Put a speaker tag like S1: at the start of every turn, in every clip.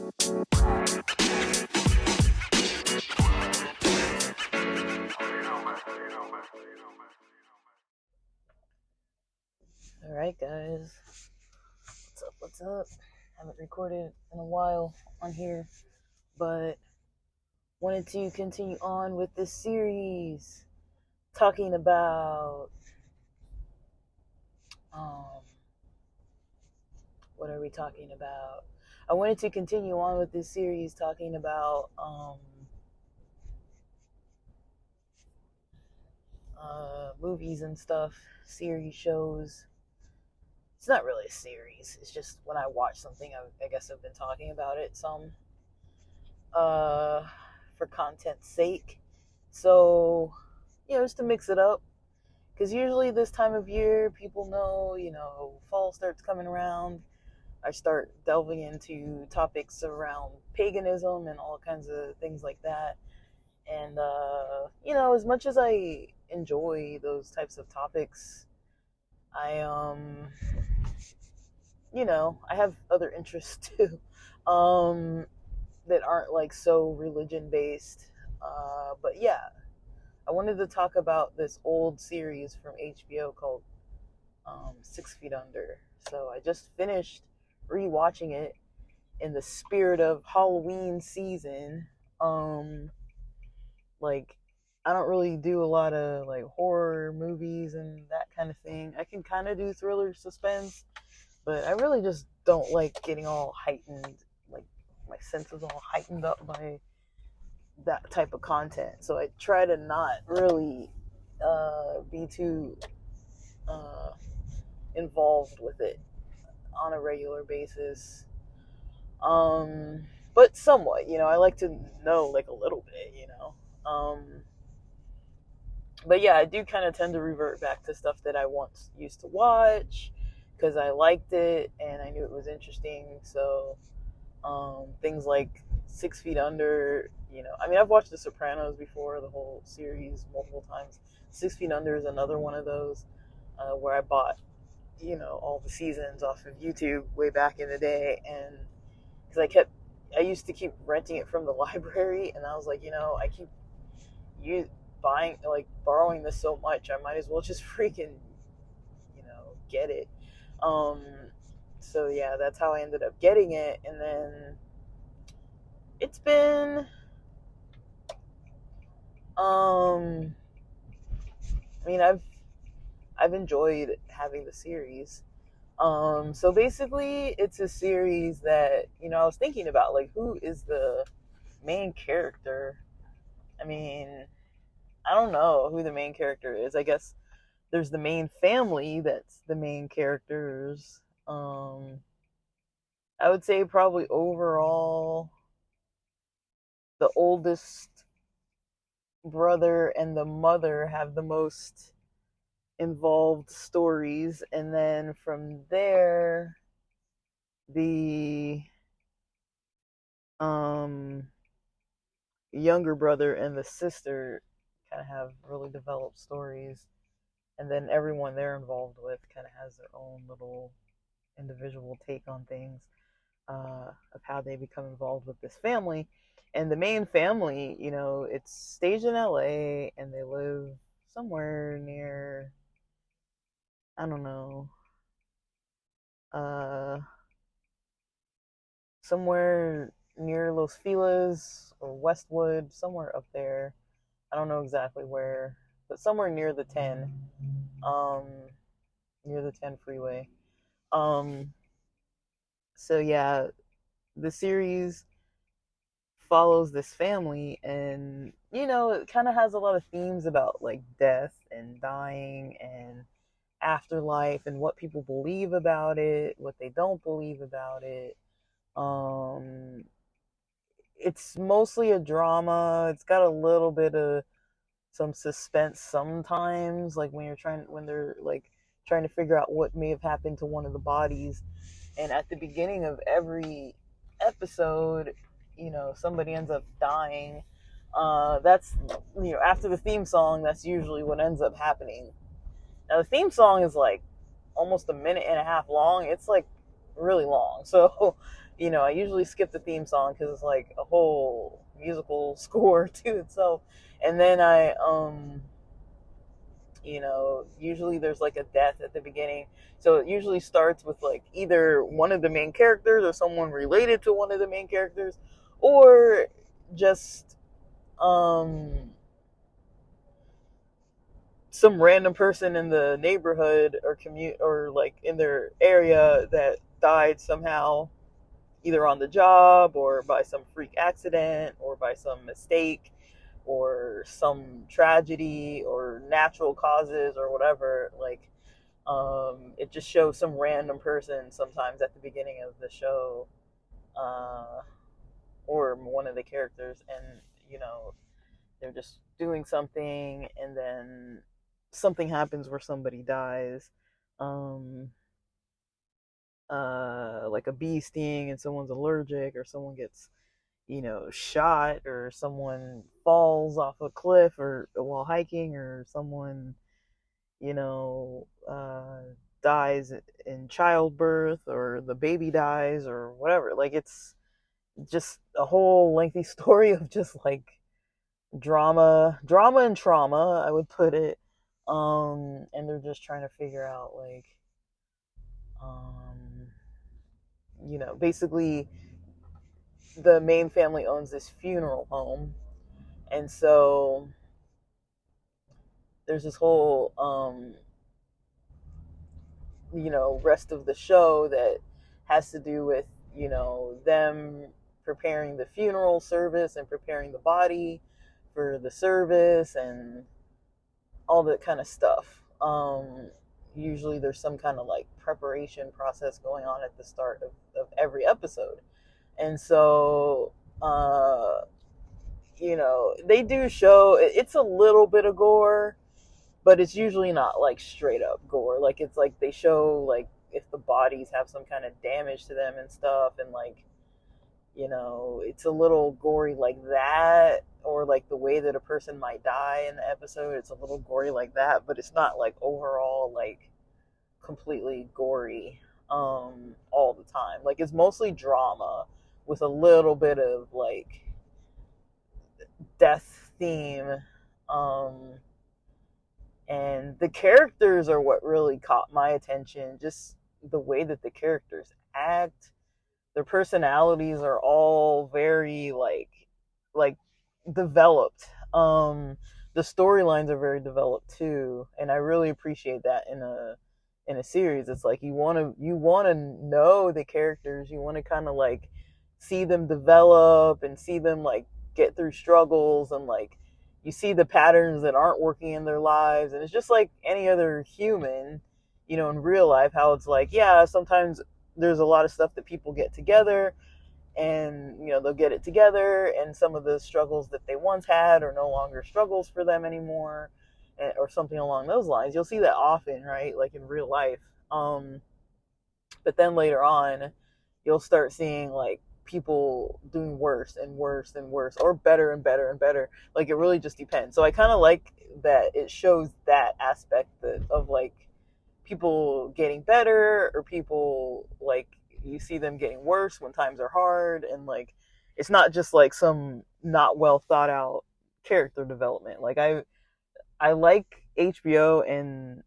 S1: Alright, guys. What's up? Haven't recorded in a while on here, but wanted to continue on with this series talking about what are we talking about? I wanted to continue on with this series talking about movies and stuff, series, shows. It's not really a series. It's just when I watch something, I guess I've been talking about it some for content's sake. So, just to mix it up. Because usually this time of year, people know, fall starts coming around. I start delving into topics around paganism and all kinds of things like that. And, as much as I enjoy those types of topics, I have other interests too, that aren't like so religion based. But yeah, I wanted to talk about this old series from HBO called 6 Feet Under. So I just finished rewatching it in the spirit of Halloween season. Like, I don't really do a lot of like horror movies and that kind of thing. I can kind of do thriller, suspense, but I really just don't like getting all heightened, like my senses all heightened up by that type of content. So I try to not really be too involved with it on a regular basis. But somewhat, I like to know like a little bit. But yeah, I do kind of tend to revert back to stuff that I once used to watch because I liked it and I knew it was interesting. So things like 6 Feet Under, I've watched The Sopranos before, the whole series, multiple times. 6 Feet Under is another one of those where I bought, all the seasons off of YouTube way back in the day. And because I used to keep renting it from the library, and I was like, I keep borrowing this so much, I might as well just freaking, get it. So yeah, that's how I ended up getting it. And then it's been I've enjoyed having the series. So basically it's a series that, I was thinking about, like, who is the main character? I don't know who the main character is. I guess there's the main family that's the main characters. I would say probably overall the oldest brother and the mother have the most involved stories, and then from there the younger brother and the sister kind of have really developed stories, and then everyone they're involved with kind of has their own little individual take on things, of how they become involved with this family. And the main family, it's staged in LA, and they live somewhere near, I don't know, somewhere near Los Feliz or Westwood, somewhere up there. I don't know exactly where, but somewhere near the 10, near the 10 freeway. So yeah, the series follows this family, and it kind of has a lot of themes about like death and dying and afterlife and what people believe about it, what they don't believe about it. It's mostly a drama. It's got a little bit of some suspense sometimes, like when they're like trying to figure out what may have happened to one of the bodies. And at the beginning of every episode, somebody ends up dying. That's, after the theme song, that's usually what ends up happening. Now, the theme song is like almost a minute and a half long. It's like really long. So I usually skip the theme song because it's like a whole musical score to itself. And then usually there's like a death at the beginning. So it usually starts with like either one of the main characters or someone related to one of the main characters, or just some random person in the neighborhood or commute or like in their area that died somehow, either on the job or by some freak accident or by some mistake or some tragedy or natural causes or whatever. Like, it just shows some random person sometimes at the beginning of the show, uh, or one of the characters, and they're just doing something, and then something happens where somebody dies. Um, like a bee sting and someone's allergic, or someone gets shot, or someone falls off a cliff or while hiking, or someone you know dies in childbirth, or the baby dies, or whatever. Like, it's just a whole lengthy story of just like drama and trauma, I would put it. And they're just trying to figure out, like, um basically the main family owns this funeral home, and so there's this whole rest of the show that has to do with them preparing the funeral service and preparing the body for the service and all that kind of stuff. Usually there's some kind of like preparation process going on at the start of every episode. And so they do show it's a little bit of gore, but it's usually not like straight up gore. Like, it's like they show like if the bodies have some kind of damage to them and stuff, and like it's a little gory like that, or like the way that a person might die in the episode, it's a little gory like that, but it's not like overall like completely gory all the time. Like, it's mostly drama with a little bit of like death theme. And the characters are what really caught my attention. Just the way that the characters act, their personalities are all very like developed. The storylines are very developed too, and I really appreciate that in a series. It's like you want to know the characters, you want to kind of like see them develop and see them like get through struggles, and like you see the patterns that aren't working in their lives. And it's just like any other human, in real life, how it's like, yeah, sometimes there's a lot of stuff that people get together, and they'll get it together, and some of the struggles that they once had are no longer struggles for them anymore, or something along those lines. You'll see that often, right? Like in real life. But then later on, you'll start seeing like people doing worse and worse and worse, or better and better and better. Like, it really just depends. So I kind of like that it shows that aspect of like people getting better, or people like you see them getting worse when times are hard, and like it's not just like some not well thought out character development. Like, I like HBO and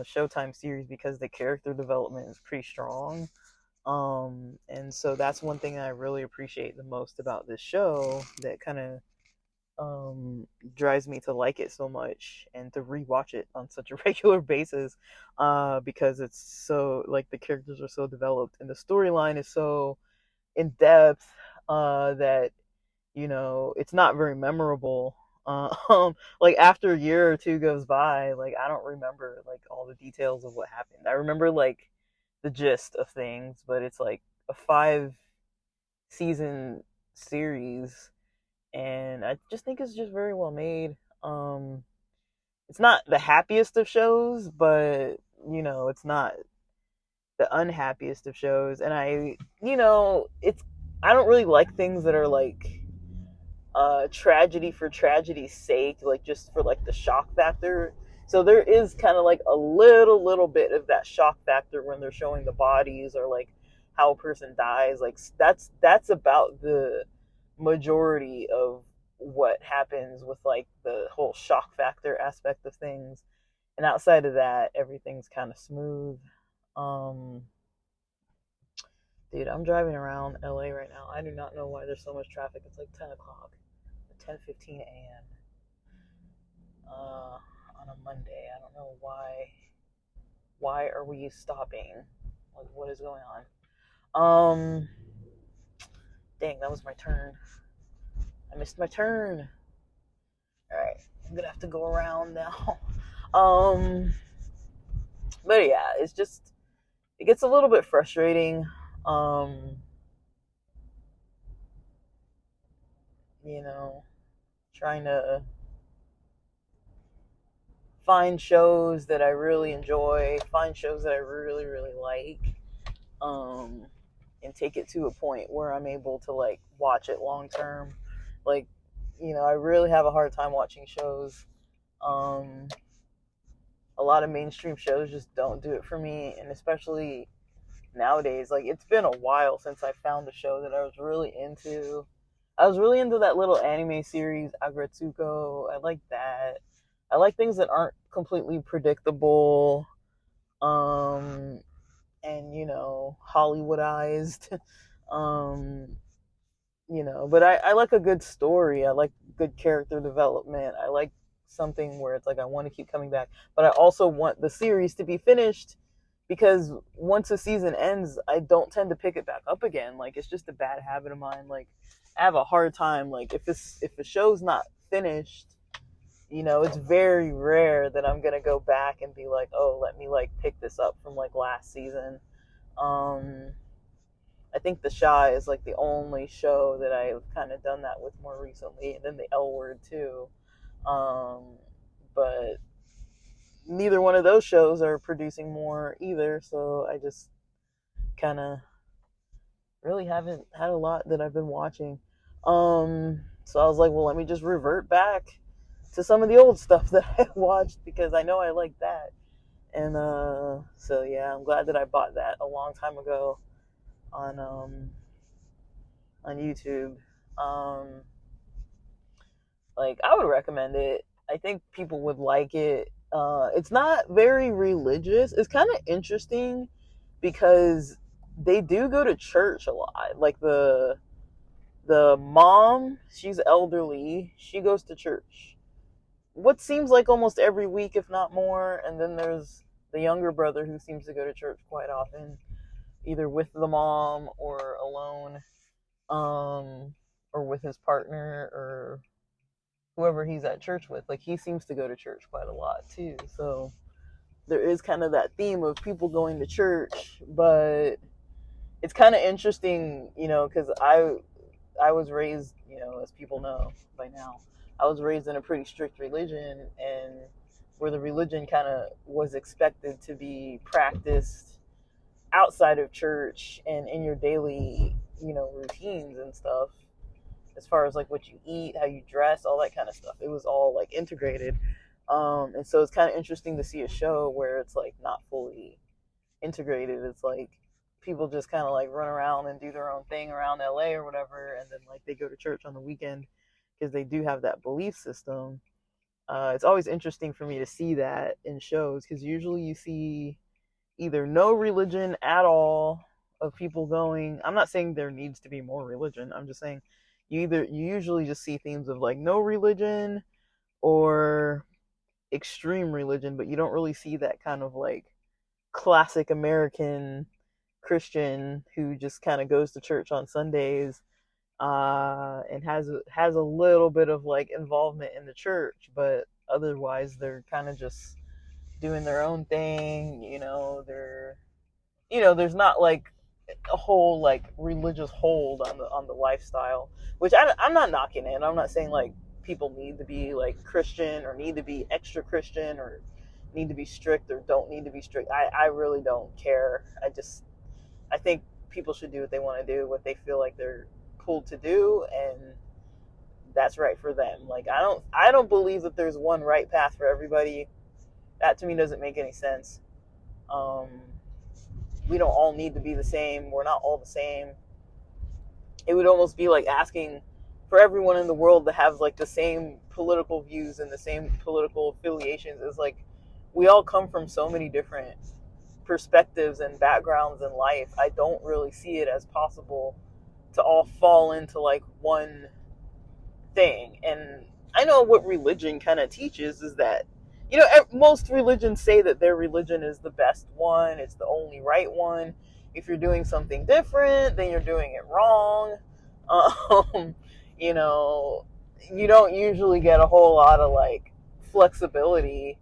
S1: Showtime series because the character development is pretty strong. And so that's one thing I really appreciate the most about this show, that kind of drives me to like it so much and to rewatch it on such a regular basis, because it's so like the characters are so developed and the storyline is so in depth, that it's not very memorable. Like, after a year or two goes by, like, I don't remember like all the details of what happened. I remember like the gist of things, but it's like a 5-season series, and I just think it's just very well made. It's not the happiest of shows, but it's not the unhappiest of shows. And I don't really like things that are like tragedy for tragedy's sake, like just for like the shock factor. So there is kind of like a little bit of that shock factor when they're showing the bodies, or like how a person dies. Like that's about the majority of what happens with like the whole shock factor aspect of things. And outside of that, everything's kind of smooth. Um, Dude, I'm driving around LA right now. I do not know why there's so much traffic. It's like 10 o'clock, 10:15 a.m. On a Monday. I don't know why. Why are we stopping? Like, what is going on? Dang, that was my turn. I missed my turn. All right, I'm gonna have to go around now. But yeah, it's just it gets a little bit frustrating. Um, you know, trying to find shows that I really enjoy, find shows that I really, really like, um, and take it to a point where I'm able to like watch it long term. Like, I really have a hard time watching shows. A lot of mainstream shows just don't do it for me, and especially nowadays, like it's been a while since I found a show that I was really into. I was really into that little anime series, Agretsuko. I like that. I like things that aren't completely predictable, um, and Hollywoodized. um, but I like a good story. I like good character development. I like something where it's like I want to keep coming back, but I also want the series to be finished because once a season ends, I don't tend to pick it back up again. Like it's just a bad habit of mine. Like I have a hard time. Like if a show's not finished, it's very rare that I'm gonna go back and be like, oh, let me like pick this up from like last season. I think The Shy is like the only show that I've kind of done that with more recently, and then The L Word too. But neither one of those shows are producing more either, so I just kind of really haven't had a lot that I've been watching. So I was like, well, let me just revert back to some of the old stuff that I watched because I know I like that. And so yeah, I'm glad that I bought that a long time ago on YouTube. Like I would recommend it. I think people would like it. It's not very religious. It's kind of interesting because they do go to church a lot. Like the mom, she's elderly. She goes to church. What seems like almost every week, if not more. And then there's the younger brother who seems to go to church quite often, either with the mom or alone, or with his partner or whoever he's at church with. Like he seems to go to church quite a lot too. So there is kind of that theme of people going to church, but it's kind of interesting, because I was raised, as people know by now, I was raised in a pretty strict religion, and where the religion kind of was expected to be practiced outside of church and in your daily, routines and stuff, as far as like what you eat, how you dress, all that kind of stuff. It was all like integrated. And so it's kind of interesting to see a show where it's like not fully integrated. It's like people just kind of like run around and do their own thing around LA or whatever, and then like they go to church on the weekend because they do have that belief system. It's always interesting for me to see that in shows because usually you see either no religion at all of people going. I'm not saying there needs to be more religion. I'm just saying you usually just see themes of like no religion or extreme religion, but you don't really see that kind of like classic American Christian who just kind of goes to church on Sundays and has a little bit of like involvement in the church, but otherwise they're kind of just doing their own thing. There's not like a whole like religious hold on the lifestyle, which I'm not knocking it. I'm not saying like people need to be like Christian or need to be extra Christian or need to be strict or don't need to be strict. I really don't care. I think people should do what they want to do, what they feel like they're pulled to do, and that's right for them. Like I don't believe that there's one right path for everybody. That to me doesn't make any sense. we don't all need to be the same. We're not all the same. It would almost be like asking for everyone in the world to have like the same political views and the same political affiliations. It's like we all come from so many different perspectives and backgrounds in life. I don't really see it as possible to all fall into like one thing. And I know what religion kind of teaches is that, most religions say that their religion is the best one, it's the only right one. If you're doing something different, then you're doing it wrong. Um, you know, you don't usually get a whole lot of like flexibility,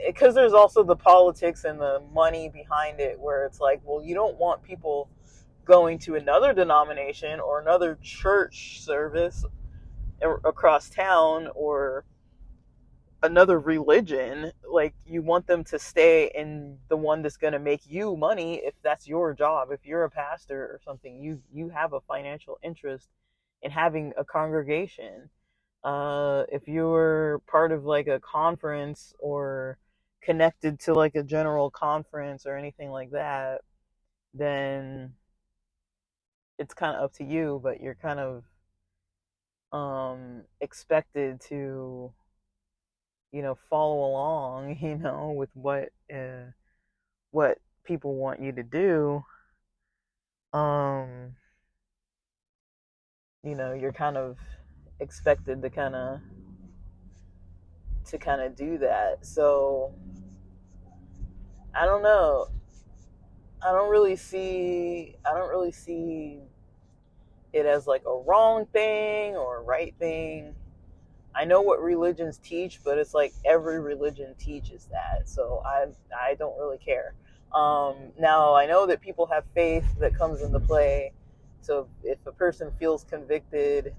S1: because there's also the politics and the money behind it, where it's like, well, you don't want people going to another denomination or another church service across town or another religion. Like, you want them to stay in the one that's going to make you money. If that's your job, if you're a pastor or something, you have a financial interest in having a congregation. If you're part of like a conference or connected to like a general conference or anything like that, then it's kind of up to you, but you're kind of expected to, follow along, with what people want you to do. You're kind of expected to kind of do that. So I don't know. I don't really see it as like a wrong thing or a right thing. I know what religions teach, but it's like every religion teaches that. So I don't really care. Now I know that people have faith that comes into play. So if a person feels convicted,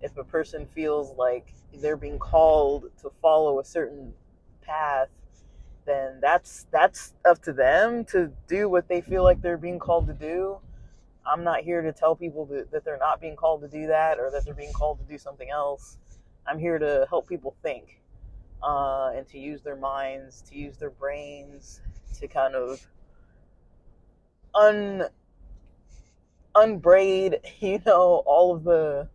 S1: if a person feels like they're being called to follow a certain path, then that's up to them to do what they feel like they're being called to do. I'm not here to tell people that they're not being called to do that, or that they're being called to do something else. I'm here to help people think, and to use their minds, to use their brains, to kind of unbraid, all of the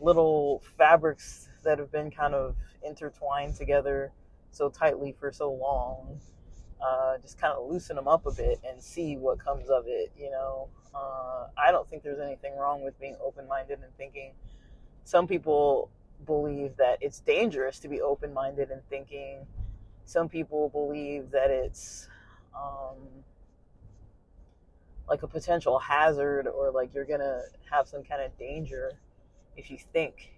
S1: little fabrics that have been kind of intertwined together so tightly for so long. Just kind of loosen them up a bit and see what comes of it. I don't think there's anything wrong with being open-minded and thinking. Some people believe that it's dangerous to be open-minded and thinking. Some people believe that it's like a potential hazard, or like you're gonna have some kind of danger if you think,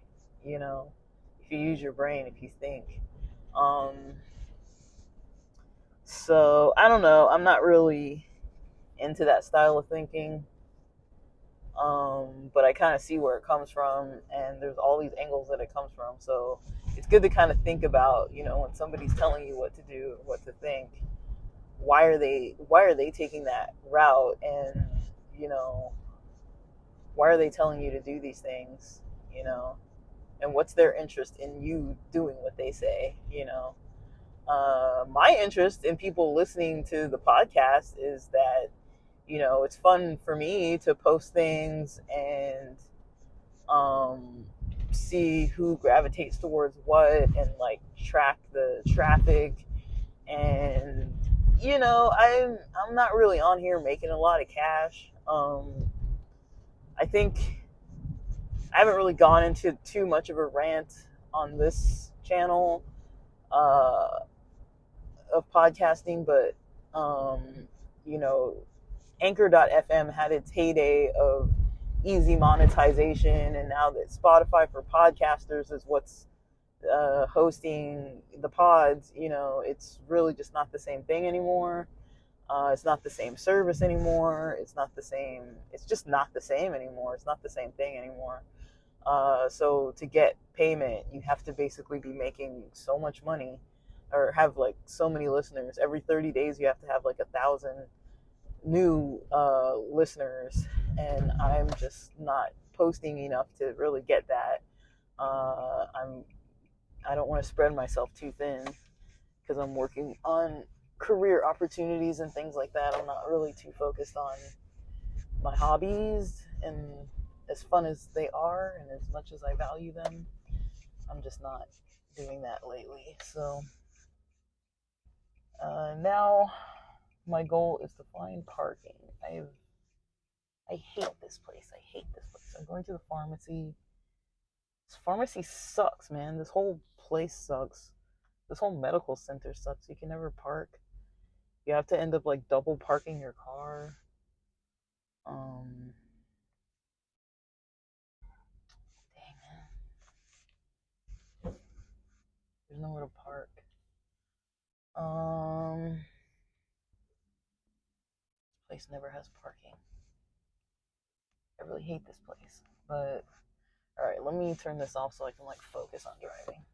S1: if you use your brain, if you think. So I don't know. I'm not really into that style of thinking. But I kind of see where it comes from, and there's all these angles that it comes from. So it's good to kind of think about, when somebody's telling you what to do, what to think, why are they taking that route, and why are they telling you to do these things, and what's their interest in you doing what they say. My interest in people listening to the podcast is that, it's fun for me to post things and see who gravitates towards what, and like track the traffic. And I'm not really on here making a lot of cash. I think I haven't really gone into too much of a rant on this channel of podcasting, but Anchor.fm had its heyday of easy monetization, and now that Spotify for podcasters is what's hosting the pods, it's really just not the same thing anymore. It's not the same service anymore. It's just not the same anymore. It's not the same thing anymore. So to get payment, you have to basically be making so much money, or have like so many listeners. Every 30 days you have to have like 1,000 new listeners, and I'm just not posting enough to really get that. I don't want to spread myself too thin, because I'm working on career opportunities and things like that. I'm not really too focused on my hobbies, and as fun as they are and as much as I value them, I'm just not doing that lately. So now my goal is to find parking. I hate this place. I hate this place. I'm going to the pharmacy. This pharmacy sucks, man. This whole place sucks. This whole medical center sucks. You can never park. You have to end up like double parking your car. Dang, man. There's nowhere to park. This place never has parking. I really hate this place. But all right, let me turn this off so I can like focus on driving.